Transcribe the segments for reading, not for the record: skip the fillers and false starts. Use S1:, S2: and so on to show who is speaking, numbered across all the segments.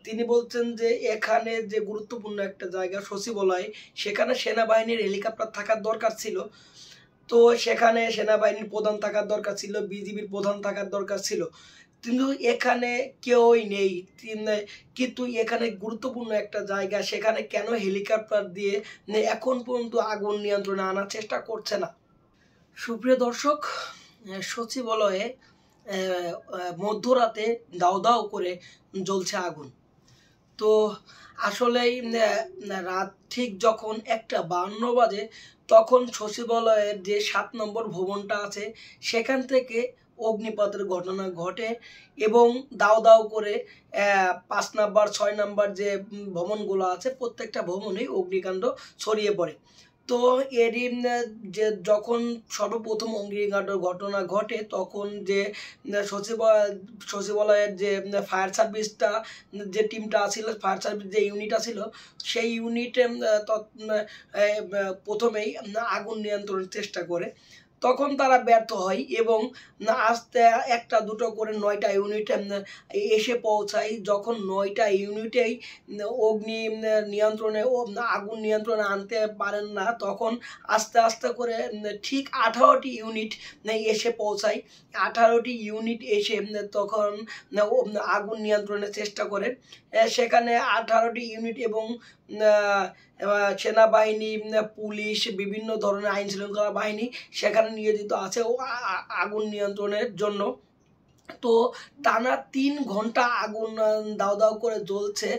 S1: তিনি বলছেন যে এখানে যে গুরুত্বপূর্ণ একটা জায়গা সচিবালয়, সেখানে সেনাবাহিনীর হেলিকপ্টার থাকার দরকার ছিল। তো সেখানে সেনাবাহিনীর প্রধান থাকার দরকার ছিল, বিজিবির প্রধান থাকার দরকার ছিল। কিন্তু এখানে কেউই নেই। কিন্তু এখানে গুরুত্বপূর্ণ একটা জায়গা, সেখানে কেন হেলিকপ্টার দিয়ে এখন পর্যন্ত আগুন নিয়ন্ত্রণে আনার চেষ্টা করছে না? সুপ্রিয় দর্শক, সচিবালয়ে মধ্যরাতে দাউ দাউ করে জ্বলছে আগুন। তো আসলেই রাত ঠিক যখন 1:52 বাজে, তখন সচিবালয়ের যে 7 নম্বর ভবনটা আছে সেখান থেকে অগ্নিপাতের ঘটনা ঘটে এবং দাউ দাউ করে 5 নাম্বার 6 নাম্বার যে ভবনগুলো আছে প্রত্যেকটা ভবনেই অগ্নিকাণ্ড ছড়িয়ে পড়ে। তো এরই যে যখন সর্বপ্রথম অগ্নিকাণ্ডের ঘটনা ঘটে, তখন যে সচিবালয়ের যে ফায়ার সার্ভিসটা, যে টিমটা ছিল, ফায়ার সার্ভিস যে ইউনিটটা ছিল, সেই ইউনিটে প্রথমেই আগুন নিয়ন্ত্রণের চেষ্টা করে। তখন তারা ব্যর্থ হয় এবং আস্তে একটা দুটো করে 9টা ইউনিট এসে পৌঁছায়। যখন 9টা ইউনিটেই অগ্নি নিয়ন্ত্রণে আগুন নিয়ন্ত্রণে আনতে পারেন না, তখন আস্তে আস্তে করে ঠিক 18টি ইউনিট এসে পৌঁছায়। 18টি ইউনিট এসে তখন আগুন নিয়ন্ত্রণের চেষ্টা করে। সেখানে 18টি ইউনিট এবং সেনাবাহিনী, পুলিশ, বিভিন্ন ধরনের আইন শৃঙ্খলা বাহিনী সেখানে নিয়োজিত আছে আগুন নিয়ন্ত্রণের জন্য। তো টানা 3 ঘন্টা আগুন দাউ দাউ করে জ্বলছে।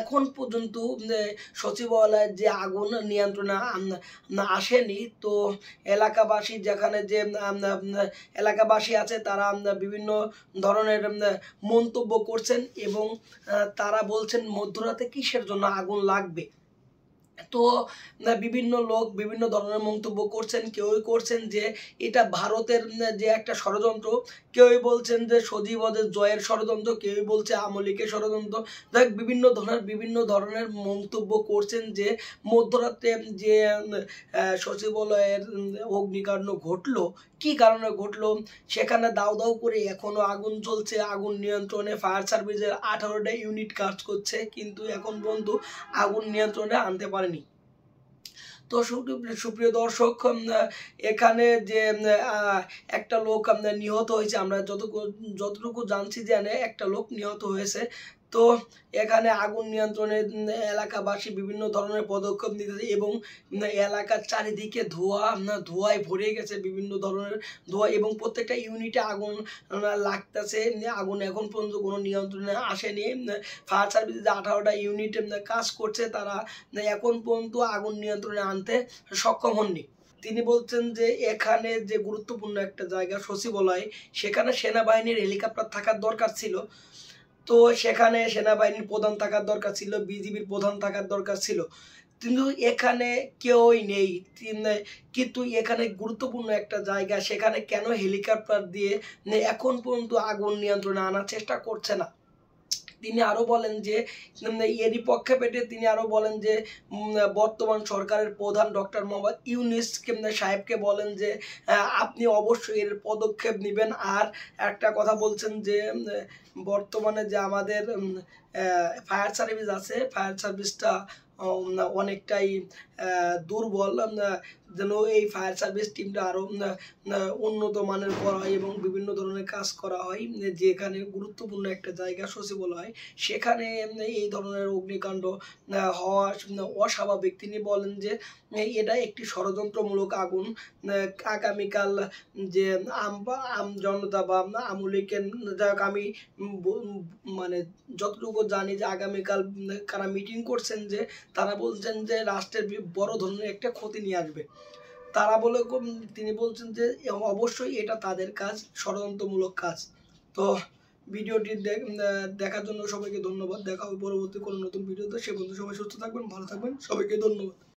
S1: এখন পর্যন্ত সচিবালয়ের যে আগুন নিয়ন্ত্রণে আসেনি। তো এলাকাবাসী, যেখানে যে এলাকাবাসী আছে, তারা বিভিন্ন ধরনের মন্তব্য করছেন এবং তারা বলছেন মধ্যরাতে কিসের জন্য আগুন লাগবে। তো বিভিন্ন লোক বিভিন্ন ধরনের মন্তব্য করছেন। কেউই করছেন যে এটা ভারতের যে একটা ষড়যন্ত্র, কেউই বলছেন যে সজীবদের জয়ের ষড়যন্ত্র, কেউই বলছে আওয়ামী লীগের ষড়যন্ত্র। দেখ, বিভিন্ন ধরনের মন্তব্য করছেন যে মধ্যরাতে যে সচিবালয়ের অগ্নিকাণ্ড ঘটলো, কি কারণে ঘটলো, সেখানে দাউ দাউ করে এখনো আগুন জ্বলছে। আগুন নিয়ন্ত্রণে ফায়ার সার্ভিসের 18টা ইউনিট কাজ করছে, কিন্তু এখন পর্যন্ত আগুন নিয়ন্ত্রণে আনতে পারেনি। তো সুপ্রিয় দর্শক, এখানে যে একটা লোক নিহত হয়েছে, আমরা যতটুকু জানছি যে একটা লোক নিহত হয়েছে। তো এখানে আগুন নিয়ন্ত্রণে এলাকাবাসী বিভিন্ন ধরনের পদক্ষেপ নিতেছে এবং এলাকার চারিদিকে ধোঁয়ায় ভরে গেছে, বিভিন্ন ধরনের ধোঁয়া, এবং প্রত্যেকটা ইউনিটে আগুন লাগতেছে। আগুন এখন পর্যন্ত কোনো নিয়ন্ত্রণে আসেনি। ফায়ার সার্ভিস যে 18টা ইউনিট কাজ করছে, তারা এখন পর্যন্ত আগুন নিয়ন্ত্রণে আনতে সক্ষম হননি। তিনি বলছেন যে এখানে যে গুরুত্বপূর্ণ একটা জায়গা সচিবালয়, সেখানে সেনাবাহিনীর হেলিকপ্টার থাকার দরকার ছিল। তো সেখানে সেনাবাহিনীর প্রধান থাকার দরকার ছিল, বিজিবির প্রধান থাকার দরকার ছিল। কিন্তু এখানে কেউই নেই। কিন্তু এখানে গুরুত্বপূর্ণ একটা জায়গা, সেখানে কেন হেলিকপ্টার দিয়ে এখন পর্যন্ত আগুন নিয়ন্ত্রণে আনার চেষ্টা করছে না? তিনি আরো বলেন যে এরই প্রেক্ষাপটে তিনি আরো বলেন যে বর্তমান সরকারের প্রধান ডক্টর মোহাম্মদ ইউনূস সাহেবকে বলেন যে আপনি অবশ্যই এর পদক্ষেপ নেবেন। আর একটা কথা বলছেন যে বর্তমানে যে আমাদের ফায়ার সার্ভিস আছে, ফায়ার সার্ভিসটা অনেকটাই দুর্বল। যেন এই ফায়ার সার্ভিস টিমটা আরো উন্নত মানের করা হয় এবং বিভিন্ন ধরনের কাজ করা হয়। যেখানে গুরুত্বপূর্ণ একটা জায়গা সচিবালয়, সেখানে এই ধরনের অগ্নিকাণ্ড হওয়া অস্বাভাবিক। তিনি বলেন যে এটা একটি ষড়যন্ত্রমূলক আগুন। আগামীকাল যে আম জনতা বা আওয়ামী লীগের, যাক, আমি মানে যতটুকু জানি যে আগামীকাল কারা মিটিং করছেন, যে তারা বলছেন যে রাষ্ট্রের বড় ধরনের একটা ক্ষতি নিয়ে আসবে। তিনি বলছেন যে অবশ্যই এটা তাদের কাজ, ষড়যন্ত্রমূলক কাজ। তো ভিডিওটি দেখার জন্য সবাইকে ধন্যবাদ। দেখা হবে পরবর্তী কোনো নতুন ভিডিওতে। সে পর্যন্ত সবাই সুস্থ থাকবেন, ভালো থাকবেন। সবাইকে ধন্যবাদ।